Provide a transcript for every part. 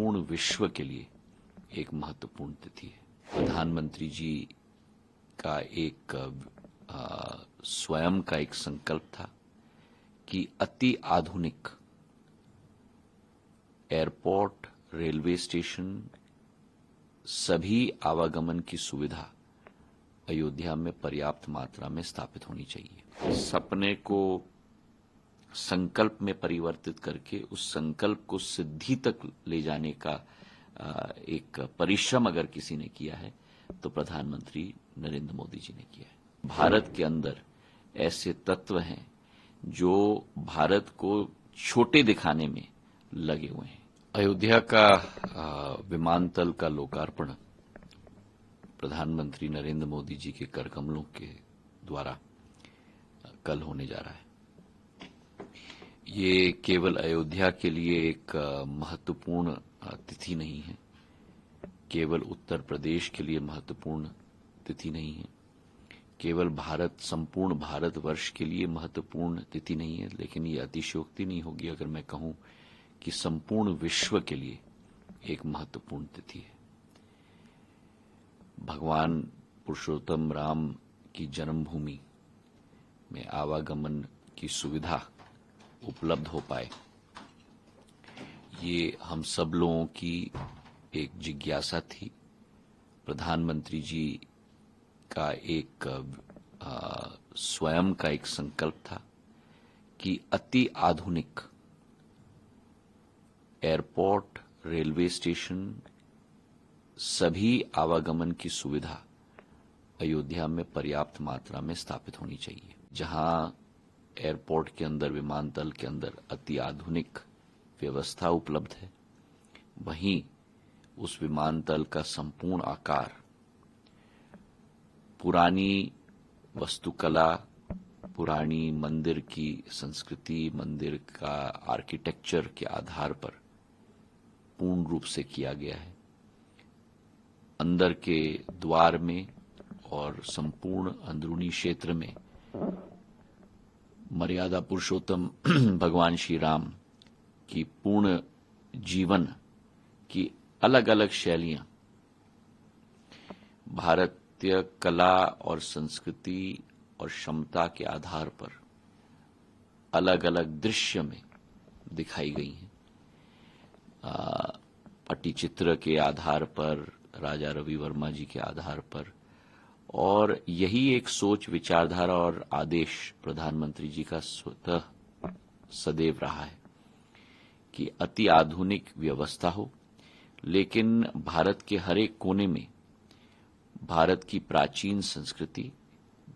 संपूर्ण विश्व के लिए एक महत्वपूर्ण तिथि है। प्रधानमंत्री जी का एक स्वयं का एक संकल्प था कि अति आधुनिक एयरपोर्ट, रेलवे स्टेशन, सभी आवागमन की सुविधा अयोध्या में पर्याप्त मात्रा में स्थापित होनी चाहिए। सपने को संकल्प में परिवर्तित करके उस संकल्प को सिद्धि तक ले जाने का एक परिश्रम अगर किसी ने किया है तो प्रधानमंत्री नरेंद्र मोदी जी ने किया है। भारत के अंदर ऐसे तत्व हैं जो भारत को छोटे दिखाने में लगे हुए हैं। अयोध्या का विमानतल का लोकार्पण प्रधानमंत्री नरेंद्र मोदी जी के कर कमलों के द्वारा कल होने जा रहा है। ये केवल अयोध्या के लिए एक महत्वपूर्ण तिथि नहीं है, केवल उत्तर प्रदेश के लिए महत्वपूर्ण तिथि नहीं है, केवल संपूर्ण भारतवर्ष के लिए महत्वपूर्ण तिथि नहीं है, लेकिन ये अतिशयोक्ति नहीं होगी अगर मैं कहूं कि संपूर्ण विश्व के लिए एक महत्वपूर्ण तिथि है। भगवान पुरुषोत्तम राम की जन्मभूमि में आवागमन की सुविधा उपलब्ध हो पाए, ये हम सब लोगों की एक जिज्ञासा थी। प्रधानमंत्री जी का एक स्वयं का एक संकल्प था कि अति आधुनिक एयरपोर्ट, रेलवे स्टेशन, सभी आवागमन की सुविधा अयोध्या में पर्याप्त मात्रा में स्थापित होनी चाहिए। जहां एयरपोर्ट के अंदर, विमानतल के अंदर अति आधुनिक व्यवस्था उपलब्ध है, वहीं उस विमानतल का संपूर्ण आकार पुरानी वास्तुकला, पुरानी मंदिर की संस्कृति, मंदिर का आर्किटेक्चर के आधार पर पूर्ण रूप से किया गया है। अंदर के द्वार में और संपूर्ण अंदरूनी क्षेत्र में मर्यादा पुरुषोत्तम भगवान श्री राम की पूर्ण जीवन की अलग अलग शैलियां भारतीय कला और संस्कृति और क्षमता के आधार पर अलग अलग दृश्य में दिखाई गई हैं। पट्टीचित्र के आधार पर, राजा रवि वर्मा जी के आधार पर, और यही एक सोच, विचारधारा और आदेश प्रधानमंत्री जी का स्वतः सदैव रहा है कि अति आधुनिक व्यवस्था हो, लेकिन भारत के हर एक कोने में भारत की प्राचीन संस्कृति,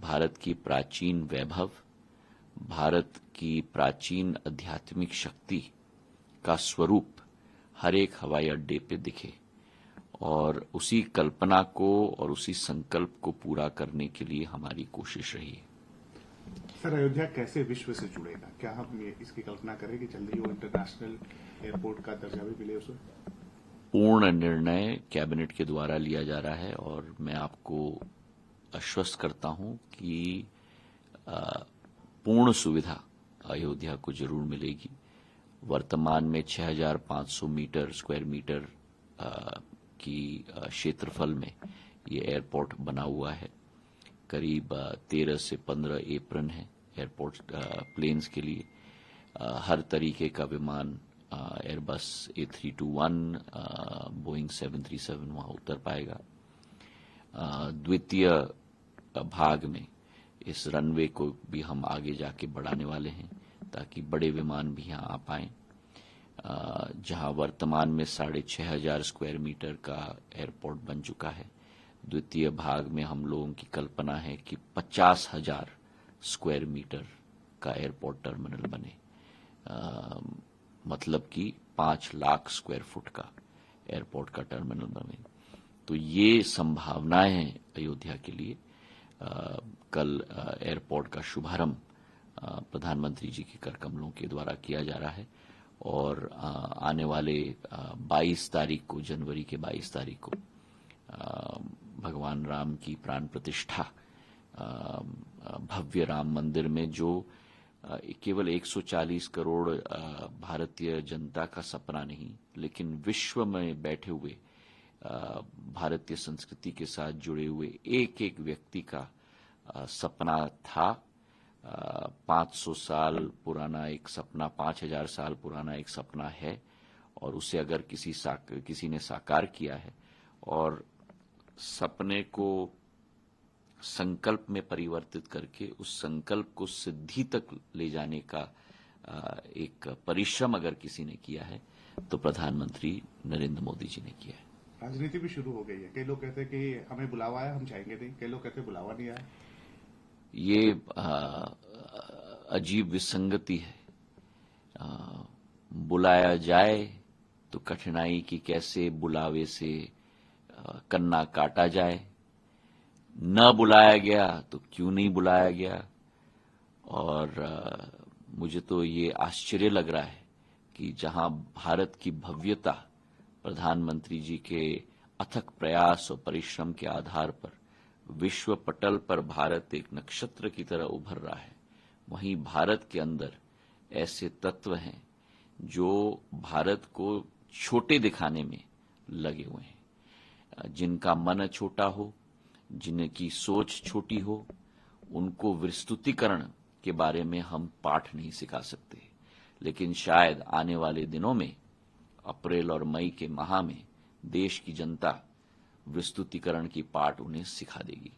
भारत की प्राचीन वैभव, भारत की प्राचीन आध्यात्मिक शक्ति का स्वरूप हर एक हवाई अड्डे पे दिखे, और उसी कल्पना को और उसी संकल्प को पूरा करने के लिए हमारी कोशिश रही है। सर, अयोध्या कैसे विश्व से जुड़ेगा? क्या हम इसकी कल्पना करें कि जल्दी वो इंटरनेशनल एयरपोर्ट का दर्जा भी मिले उसे? पूर्ण निर्णय कैबिनेट के द्वारा लिया जा रहा है और मैं आपको आश्वस्त करता हूं कि पूर्ण सुविधा अयोध्या को जरूर मिलेगी। वर्तमान में 6,500 स्क्वायर मीटर की क्षेत्रफल में ये एयरपोर्ट बना हुआ है। करीब 13 से 15 एप्रन है एयरपोर्ट प्लेन्स के लिए। हर तरीके का विमान, एयरबस A321, बोइंग 737 वहां उतर पाएगा। द्वितीय भाग में इस रनवे को भी हम आगे जाके बढ़ाने वाले हैं ताकि बड़े विमान भी यहाँ आ पाएं। जहां वर्तमान में 6,500 स्क्वायर मीटर का एयरपोर्ट बन चुका है, द्वितीय भाग में हम लोगों की कल्पना है कि 50,000 स्क्वायर मीटर का एयरपोर्ट टर्मिनल बने, मतलब कि 5 लाख स्क्वायर फुट का एयरपोर्ट का टर्मिनल बने। तो ये संभावनाएं हैं अयोध्या के लिए। कल एयरपोर्ट का शुभारंभ प्रधानमंत्री जी के कर कमलों के द्वारा किया जा रहा है और आने वाले 22 तारीख को, जनवरी के 22 तारीख को भगवान राम की प्राण प्रतिष्ठा भव्य राम मंदिर में जो केवल 140 करोड़ भारतीय जनता का सपना नहीं, लेकिन विश्व में बैठे हुए भारतीय संस्कृति के साथ जुड़े हुए एक एक व्यक्ति का सपना था। 500 साल पुराना एक सपना, 5000 साल पुराना एक सपना है, और उसे अगर किसी ने साकार किया है और सपने को संकल्प में परिवर्तित करके उस संकल्प को सिद्धि तक ले जाने का एक परिश्रम अगर किसी ने किया है तो प्रधानमंत्री नरेंद्र मोदी जी ने किया है। राजनीति भी शुरू हो गई है। कई लोग कहते हैं कि हमें बुलावा आया, हम जाएंगे नहीं। कई लोग कहते हैं बुलावा नहीं आया। ये अजीब विसंगति है। बुलाया जाए तो कठिनाई की कैसे बुलावे से कन्ना काटा जाए, न बुलाया गया तो क्यों नहीं बुलाया गया। और मुझे तो ये आश्चर्य लग रहा है कि जहां भारत की भव्यता प्रधानमंत्री जी के अथक प्रयास और परिश्रम के आधार पर विश्व पटल पर भारत एक नक्षत्र की तरह उभर रहा है, वहीं भारत के अंदर ऐसे तत्व हैं जो भारत को छोटे दिखाने में लगे हुए हैं। जिनका मन छोटा हो, जिनकी सोच छोटी हो, उनको विस्तृतीकरण के बारे में हम पाठ नहीं सिखा सकते, लेकिन शायद आने वाले दिनों में अप्रैल और मई के माह में देश की जनता विस्तृतीकरण की पाठ उन्हें सिखा देगी।